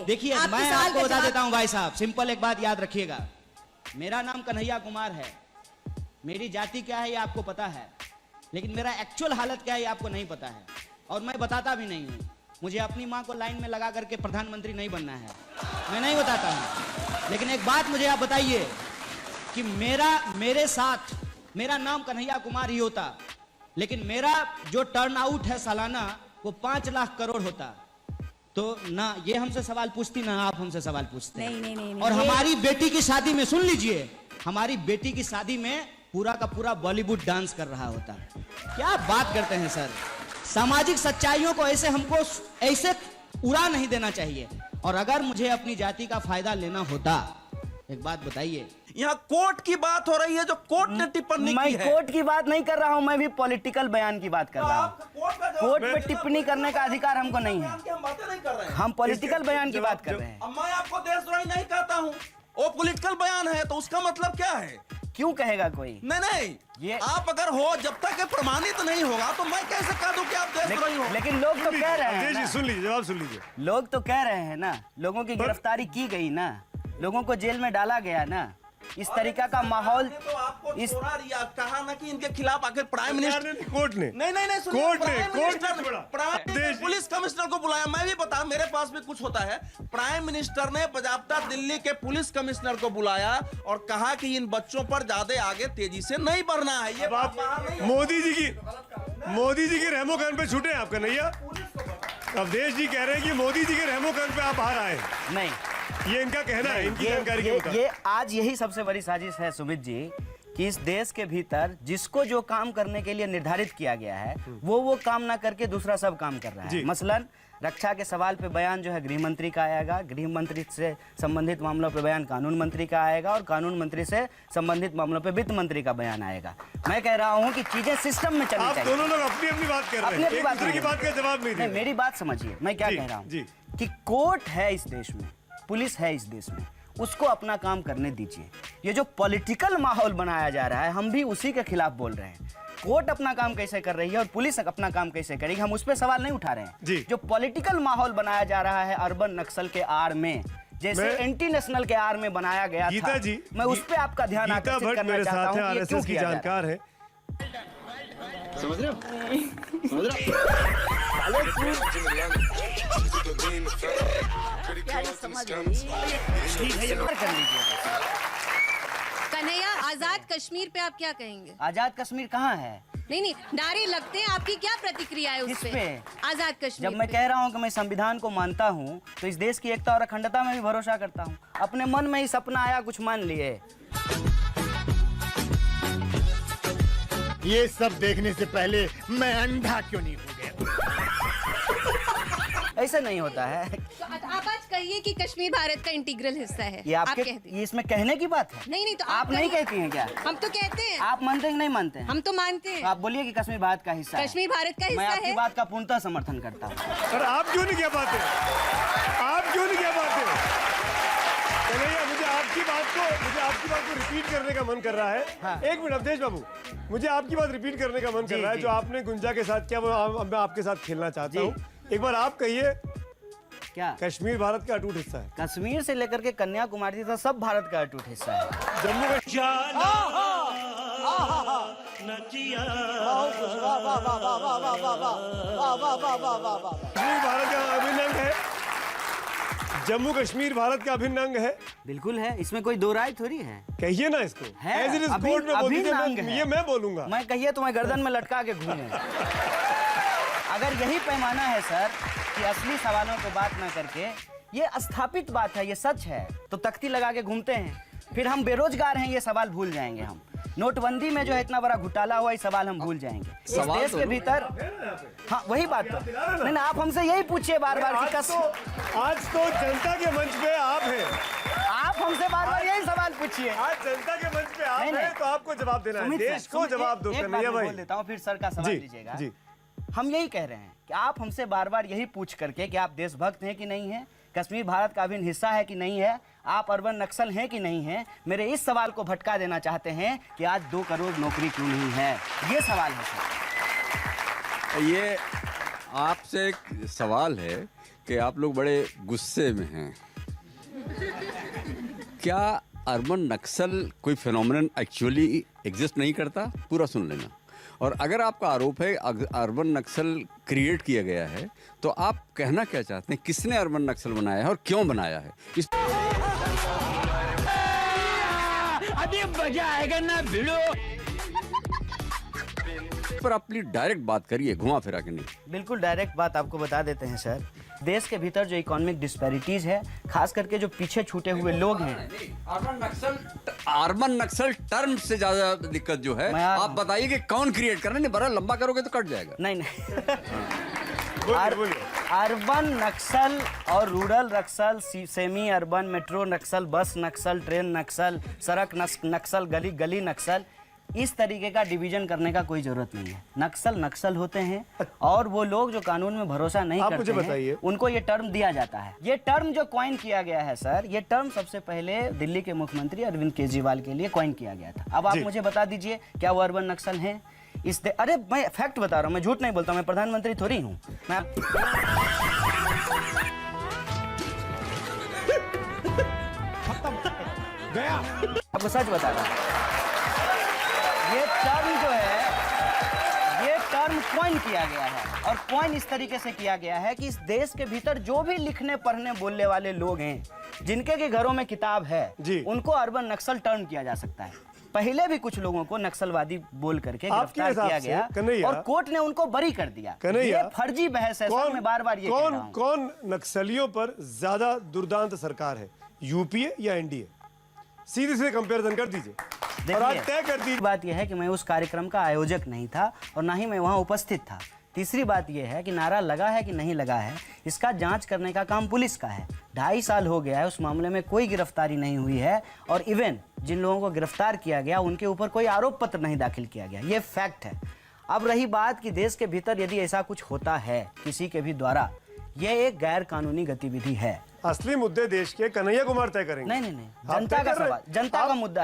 देखिए मैं आपको बता देता हूं भाई साहब, सिंपल एक बात याद रखिएगा। मेरा नाम कन्हैया कुमार है, मेरी जाति क्या है ये आपको पता है, लेकिन मेरा एक्चुअल हालत क्या है ये आपको नहीं पता है, और मैं बताता भी नहीं हूं। मुझे अपनी मां को लाइन में लगा करके प्रधानमंत्री नहीं बनना है, मैं नहीं बताता हूं। लेकिन एक बात मुझे आप बताइए कि मेरे साथ मेरा नाम कन्हैया कुमार ही होता, लेकिन मेरा जो टर्न आउट है सालाना वो 5 लाख करोड़ होता, तो ना ये हमसे सवाल पूछती ना आप हमसे सवाल पूछते। नहीं, और हमारी बेटी की शादी में, सुन लीजिए, हमारी बेटी की शादी में पूरा का पूरा बॉलीवुड डांस कर रहा होता। क्या बात करते हैं सर, सामाजिक सच्चाइयों को ऐसे उड़ा नहीं देना चाहिए। और अगर मुझे अपनी जाति का फायदा लेना होता, एक बात बताइए, यहाँ कोर्ट की बात हो रही है जो कोर्ट ने टिप्पणी की है। मैं कोर्ट की बात नहीं कर रहा हूँ, मैं भी पॉलिटिकल बयान की बात कर रहा हूँ। कोर्ट पे टिप्पणी करने का अधिकार हमको नहीं है, हम बातें नहीं कर रहे हैं, हम पॉलिटिकल बयान की बात कर रहे हैं। अब मैं आपको देशद्रोही नहीं कहता हूँ, वो पॉलिटिकल बयान है, तो उसका मतलब क्या है? क्यों कहेगा कोई? नहीं, ये आप अगर हो, जब तक प्रमाणित नहीं होगा तो मैं कैसे कह दूं कि आप देशद्रोही हो? लेकिन लोग तो कह रहे हैं ना। सुन लीजिए, जवाब सुन लीजिए। लोग तो कह रहे हैं ना, लोगों की गिरफ्तारी की गई ना, लोगों को जेल में डाला गया ना, इस तरीका का माहौल। तो आपको छोड़ा दिया, कहा ना कि इनके खिलाफ आखिर प्राइम मिनिस्टर कोर्ट ने नहीं कोर्ट ने पुलिस कमिश्नर को बुलाया। मैं भी बता, मेरे पास भी कुछ होता है। प्राइम मिनिस्टर ने बाज़ाब्ता दिल्ली के पुलिस कमिश्नर को बुलाया और कहा कि इन बच्चों पर ज्यादा आगे तेजी से नहीं बढ़ना है। ये बात मोदी जी की रहमो खान पे छूटे आपका नैया। अवधेश जी कह रहे हैं कि मोदी जी के रहमो खान पे आप बाहर आए। नहीं, ये इनका कहना है, इनकी जानकारी के मुताबिक। ये आज यही सबसे बड़ी साजिश है सुमित जी, कि इस देश के भीतर जिसको जो काम करने के लिए निर्धारित किया गया है वो काम ना करके दूसरा सब काम कर रहा है। मसलन रक्षा के सवाल पे बयान जो है गृह मंत्री का आएगा, गृह मंत्री से संबंधित मामलों पे बयान कानून मंत्री का आएगा, और कानून मंत्री से संबंधित मामलों पे वित्त मंत्री का बयान आएगा। मैं कह रहा हूँ कि चीजें सिस्टम में चलनी चाहिए। आप दोनों लोग अपनी अपनी बात कर रहे हैं, एक दूसरे की बात का जवाब नहीं दे रहे। मेरी बात समझिए, मैं क्या कह रहा हूँ कि कोर्ट है इस देश में, पुलिस है इस देश में, उसको अपना काम करने दीजिए। ये जो पॉलिटिकल माहौल बनाया जा रहा है, हम भी उसी के खिलाफ बोल रहे हैं। कोर्ट अपना काम कैसे कर रही है और पुलिस अपना काम कैसे करेगी, हम उस पर सवाल नहीं उठा रहे हैं। जो पॉलिटिकल माहौल बनाया जा रहा है अर्बन नक्सल के आड़ में, जैसे एंटी नेशनल के आड़ में बनाया गया था, मैं उस पर आपका ध्यान आकर्षित करना चाहता हूं कि क्यों किया जानकार है। समझ रहे हो? कन्हैया, आजाद कश्मीर पे आप क्या कहेंगे? आजाद कश्मीर कहाँ है? नहीं, नारे लगते हैं, आपकी क्या प्रतिक्रिया है उस पे? आजाद कश्मीर जब मैं कह रहा हूँ कि मैं संविधान को मानता हूँ, तो इस देश की एकता और अखंडता में भी भरोसा करता हूँ। अपने मन में ही सपना आया, कुछ मान लिए। ये सब देखने से पहले मैं अंधा क्यों नहीं हो गया? ऐसे नहीं होता है। तो आप आज कहिए कि कश्मीर भारत का इंटीग्रल हिस्सा है। ये आपके, ये इसमें कहने की बात है? नहीं, तो आप नहीं कहती हैं क्या? हम तो कहते हैं। आप मानते हैं कि नहीं मानते हैं? हम तो मानते हैं। आप बोलिए कि कश्मीर भारत का हिस्सा है। कश्मीर भारत का हिस्सा है। मैं आपकी बात का पूर्णतः समर्थन करता हूँ। पर आप क्यों नहीं कह पाते? आप क्यों नहीं कह पाते? कन्हैया, मुझे आपकी बात को रिपीट करने का मन कर रहा है। हाँ। एक मिनट अवधेश बाबू, मुझे आपकी बात रिपीट करने का मन कर रहा है। जो आपने गुंजा के साथ किया वो मैं आपके साथ खेलना चाहता हूँ। एक बार आप कहिए, क्या कश्मीर भारत का अटूट हिस्सा है? कश्मीर से लेकर के कन्याकुमारी तक सब भारत का अटूट हिस्सा है। जम्मू भारत का अभिन्न अंग है। जम्मू कश्मीर भारत का अभिन्न अंग है। बिल्कुल है, इसमें कोई दो राय थोड़ी है। कहिए ना इसको। है, As it is कोर्ट में बोल दीजिए, ये मैं बोलूंगा। मैं कहिए तो मैं गर्दन में लटका के घूमूं। अगर यही पैमाना है सर कि असली सवालों को बात ना करके, ये स्थापित बात है, ये सच है, तो तख्ती लगा के घूमते हैं, फिर हम बेरोजगार हैं ये सवाल भूल जाएंगे। हम नोटबंदी में जो है इतना बड़ा घोटाला हुआ, ये सवाल हम भूल जाएंगे। इस देश के भीतर, हाँ वही बात तो नहीं, आप हमसे यही पूछिए बार बार कि आज तो जनता के मंच पे आप हैं। आप हमसे बार बार यही सवाल पूछिए। आज जनता के मंच पे आप हैं, तो आपको जवाब देना है। देश को जवाब दो। कन्हैया भाई, बोल देता हूँ, फिर सर का सवाल लीजिएगा। हम यही कह रहे हैं कि आप हमसे बार बार यही पूछ करके कि आप देशभक्त हैं कि नहीं हैं, कश्मीर भारत का अभिन्न हिस्सा है कि नहीं है, आप अर्बन नक्सल हैं कि नहीं हैं, मेरे इस सवाल को भटका देना चाहते हैं कि आज 2 करोड़ नौकरी क्यों नहीं है। ये सवाल है सर। ये आपसे एक सवाल है कि आप लोग बड़े गुस्से में हैं। क्या अर्बन नक्सल कोई फिनोमिनन एक्चुअली एग्जिस्ट नहीं करता? पूरा सुन लेना। और अगर आपका आरोप है अर्बन नक्सल क्रिएट किया गया है, तो आप कहना क्या चाहते हैं? किसने अर्बन नक्सल बनाया है और क्यों बनाया है? इस अभी मजा आएगा ना भिड़ो। पर आप प्लीज डायरेक्ट बात करिए, घुमा फिरा के नहीं। बिल्कुल डायरेक्ट बात आपको बता देते हैं सर। देश के भीतर जो इकोनॉमिक डिस्पैरिटीज है, खास करके जो पीछे छूटे हुए लोग हैं। अर्बन नक्सल टर्म से ज्यादा दिक्कत जो है, आप बताइए कि कौन क्रिएट कर रहा है? नहीं, बड़ा लंबा करोगे तो कट जाएगा। नहीं अर्बन नक्सल और रूरल नक्सल, सेमी अर्बन, मेट्रो नक्सल, बस नक्सल, ट्रेन नक्सल, सड़क नक्सल, गली गली नक्सल, इस तरीके का डिवीजन करने का कोई जरूरत नहीं है। नक्सल होते हैं और वो लोग जो कानून में भरोसा नहीं आप करते मुझे हैं, बताइए। उनको ये टर्म दिया जाता है। ये टर्म जो कॉइन किया गया है सर, ये टर्म सबसे पहले दिल्ली के मुख्यमंत्री अरविंद केजरीवाल के लिए कॉइन किया गया था। अब आप मुझे बता दीजिए, क्या वो अर्बन नक्सल हैं? अरे मैं फैक्ट बता रहा हूँ, मैं झूठ नहीं बोलता हूँ, मैं प्रधानमंत्री थोड़ी हूँ। मैं आपको सच बता रहा हूँ। ये टर्म जो है, ये टर्म कॉइन किया गया है, और कॉइन इस तरीके से किया गया है कि इस देश के भीतर जो भी लिखने पढ़ने बोलने वाले लोग हैं, जिनके के घरों में किताब है, उनको अर्बन नक्सल टर्न किया जा सकता है। पहले भी कुछ लोगों को नक्सलवादी बोल करके गिरफ्तार किया गया और कोर्ट ने उनको बरी कर दिया। ये फर्जी बहस है सर, मैं बार-बार ये कह रहा हूं। कौन नक्सलियों पर ज्यादा दुर्दांत सरकार है, यूपीए या एनडीए? सीधे से कंपैरिजन कर दीजिए और आज तय कर दीजिए। बात यह है कि मैं उस कार्यक्रम का आयोजक नहीं था और ना ही मैं वहां उपस्थित था। तीसरी बात यह है कि नारा लगा है कि नहीं लगा है, इसका जांच करने का काम पुलिस का है। 2.5 साल हो गया है, उस मामले में कोई गिरफ्तारी नहीं हुई है, और इवन जिन लोगों को गिरफ्तार किया गया उनके ऊपर कोई आरोप पत्र नहीं दाखिल किया गया। ये फैक्ट है। अब रही बात कि देश के भीतर यदि ऐसा कुछ होता है किसी के भी द्वारा, यह एक गैर कानूनी गतिविधि है। असली मुद्दे देश के कन्हैया कुमार तय करेंगे। नहीं, जनता का सवाल, जनता का मुद्दा।